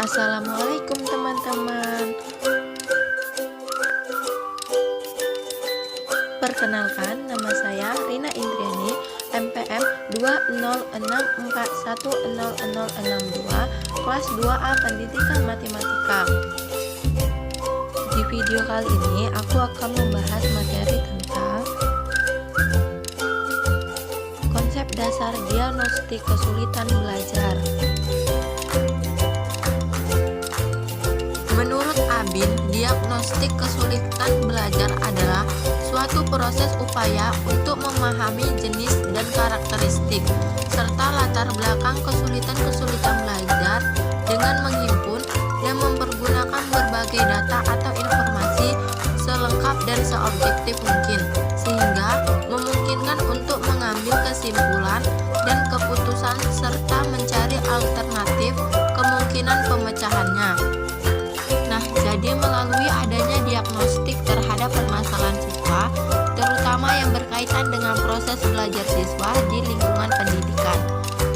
Assalamualaikum teman-teman. Perkenalkan, nama saya Rina Indriani, MPM 20664100062, kelas 2A Pendidikan Matematika. Di video kali ini aku akan membahas materi tentang konsep dasar diagnostik kesulitan belajar. Menurut Abin, diagnostik kesulitan belajar adalah suatu proses upaya untuk memahami jenis dan karakteristik serta latar belakang kesulitan-kesulitan belajar dengan menghimpun dan mempergunakan berbagai data atau informasi selengkap dan seobjektif mungkin, sehingga memungkinkan untuk mengambil kesimpulan dan keputusan serta mencari alternatif kemungkinan pemecahannya. Jadi melalui adanya diagnostik terhadap permasalahan siswa, terutama yang berkaitan dengan proses belajar siswa di lingkungan pendidikan,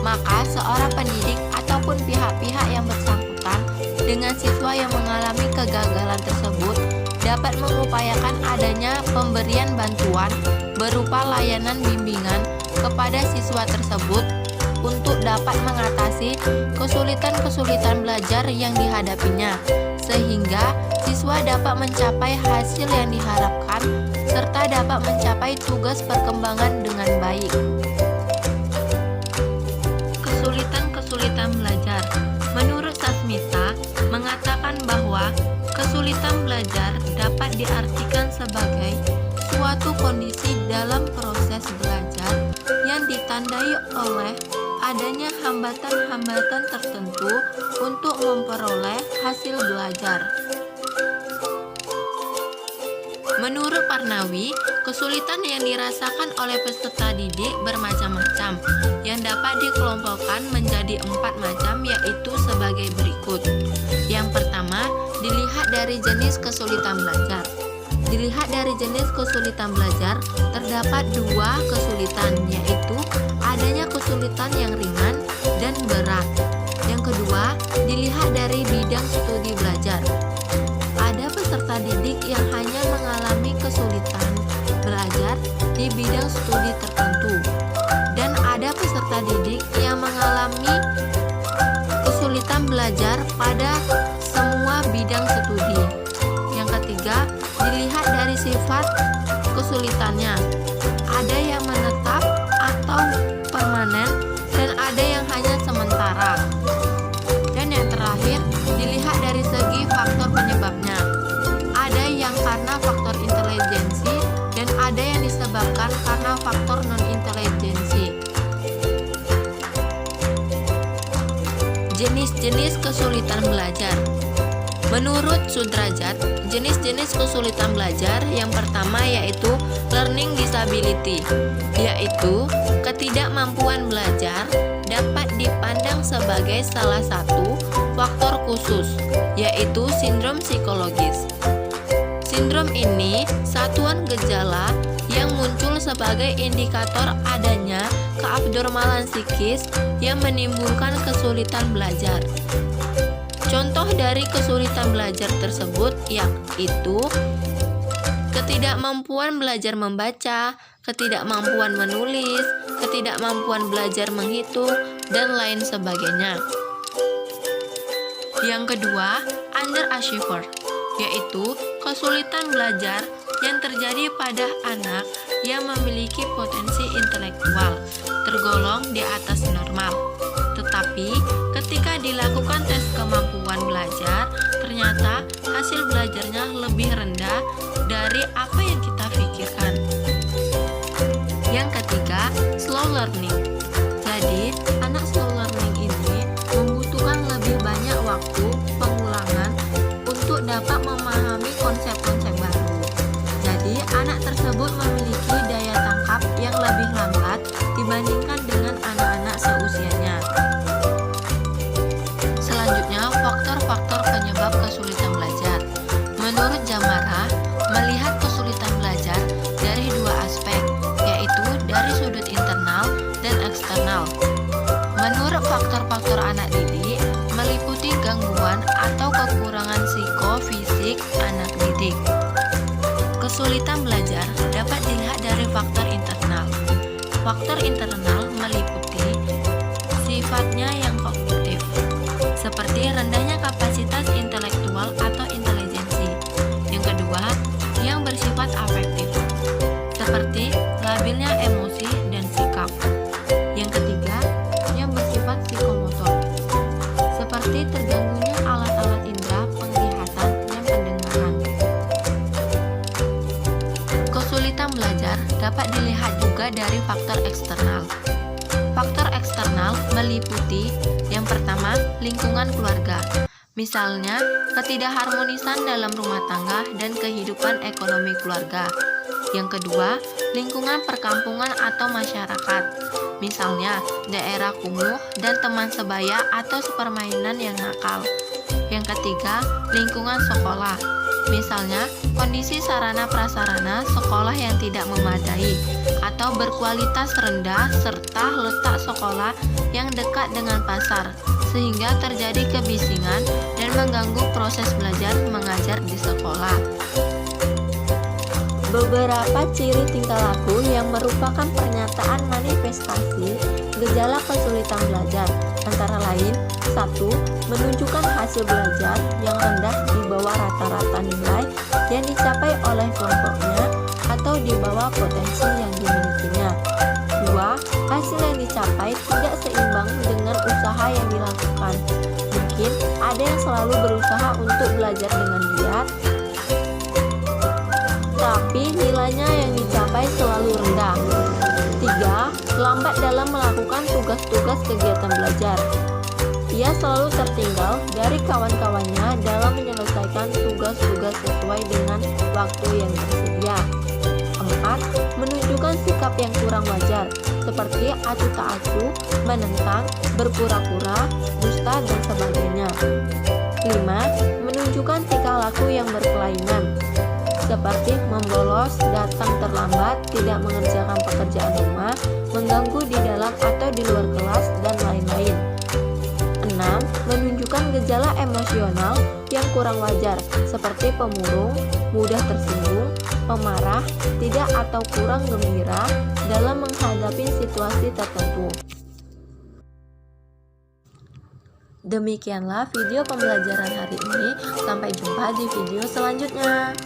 maka seorang pendidik ataupun pihak-pihak yang bersangkutan dengan siswa yang mengalami kegagalan tersebut dapat mengupayakan adanya pemberian bantuan berupa layanan bimbingan kepada siswa tersebut untuk dapat mengatasi kesulitan-kesulitan belajar yang dihadapinya, sehingga siswa dapat mencapai hasil yang diharapkan serta dapat mencapai tugas perkembangan dengan baik. Kesulitan-kesulitan belajar. Menurut Sasmita mengatakan bahwa kesulitan belajar dapat diartikan sebagai suatu kondisi dalam proses belajar yang ditandai oleh adanya hambatan-hambatan tertentu untuk memperoleh hasil belajar. Menurut Parnawi, kesulitan yang dirasakan oleh peserta didik bermacam-macam, yang dapat dikelompokkan menjadi 4 macam, yaitu sebagai berikut. Yang pertama, dilihat dari jenis kesulitan belajar. Dilihat dari jenis kesulitan belajar, terdapat 2 kesulitan, yaitu adanya kesulitan yang ringan dan berat. Yang kedua, dilihat dari bidang studi belajar. Ada peserta didik yang hanya mengalami kesulitan belajar di bidang studi tertentu, dan ada peserta didik yang mengalami kesulitan belajar pada semua bidang studi. Yang ketiga, dilihat dari sifat kesulitannya. Ada yang menetap atau permanen dan ada yang hanya sementara. Dan yang terakhir, dilihat dari segi faktor penyebabnya. Ada yang karena faktor intelijensi dan ada yang disebabkan karena faktor non-intelijensi. Jenis-jenis kesulitan belajar. Menurut Sudrajat, jenis-jenis kesulitan belajar yang pertama yaitu learning disability, yaitu ketidakmampuan belajar dapat dipandang sebagai salah satu faktor khusus, yaitu sindrom psikologis. Sindrom ini satuan gejala yang muncul sebagai indikator adanya keabnormalan psikis yang menimbulkan kesulitan belajar. Contoh dari kesulitan belajar tersebut yaitu ketidakmampuan belajar membaca, ketidakmampuan menulis, ketidakmampuan belajar menghitung, dan lain sebagainya. Yang kedua, underachiever, yaitu kesulitan belajar yang terjadi pada anak yang memiliki potensi intelektual tergolong di atas normal. Tetapi ketika dilakukan tes kemampuan belajar, ternyata hasil belajarnya lebih rendah dari apa yang kita pikirkan. Yang ketiga, slow learning. Jadi, anak slow learning ini membutuhkan lebih banyak waktu pengulangan untuk dapat memahami konsep-konsep baru. Jadi, anak tersebut memiliki daya tangkap yang lebih lambat dibandingkan dengan anak-anak seusianya. Selanjutnya, faktor-faktor penyebab kesulitan belajar. Menurut Jamara, melihat kesulitan belajar dari 2 aspek, yaitu dari sudut internal dan eksternal. Menurut faktor-faktor anak didik, Kesulitan belajar dapat dilihat dari faktor internal. Faktor internal meliputi sifatnya yang kognitif, seperti rendahnya kapasitas intelektual atau intelijensi. Yang kedua, yang bersifat afektif, seperti labilnya emosi dan sikap. Yang ketiga, yang bersifat psikomotor, seperti terganggunya alat-alat indera penglihatan dan pendengaran. Kesulitan belajar dapat dilihat juga dari faktor eksternal. Faktor eksternal meliputi yang pertama, lingkungan keluarga. Misalnya, ketidakharmonisan dalam rumah tangga dan kehidupan ekonomi keluarga. Yang kedua, lingkungan perkampungan atau masyarakat. Misalnya, daerah kumuh dan teman sebaya atau sepermainan yang nakal. Yang ketiga, lingkungan sekolah. Misalnya, kondisi sarana prasarana sekolah yang tidak memadai atau berkualitas rendah serta letak sekolah yang dekat dengan pasar, sehingga terjadi kebisingan dan mengganggu proses belajar mengajar di sekolah. Beberapa ciri tingkah laku yang merupakan pernyataan manifestasi gejala kesulitan belajar antara lain: 1. Menunjukkan hasil belajar yang rendah di bawah rata-rata nilai yang dicapai oleh kelompoknya atau di bawah potensi yang dimilikinya. 2. Hasil yang dicapai tidak seimbang dengan usaha yang dilakukan. Mungkin ada yang selalu berusaha untuk belajar dengan giat, tapi nilainya yang dicapai selalu rendah. 3. Lambat dalam melakukan tugas-tugas kegiatan belajar. Ia selalu tertinggal dari kawan-kawannya dalam menyelesaikan tugas-tugas sesuai dengan waktu yang tersedia. 4. Menunjukkan sikap yang kurang wajar, seperti atu tak atu, menentang, berpura-pura, dusta, dan sebagainya. 5. Menunjukkan tingkah laku yang berkelainan, seperti membolos, datang terlambat, tidak mengerjakan pekerjaan rumah, mengganggu di dalam atau di luar kelas, dan lain-lain. 6. Menunjukkan gejala emosional yang kurang wajar, seperti pemurung, mudah tersinggung, pemarah, tidak atau kurang gembira dalam menghadapi situasi tertentu. Demikianlah video pembelajaran hari ini. Sampai jumpa di video selanjutnya.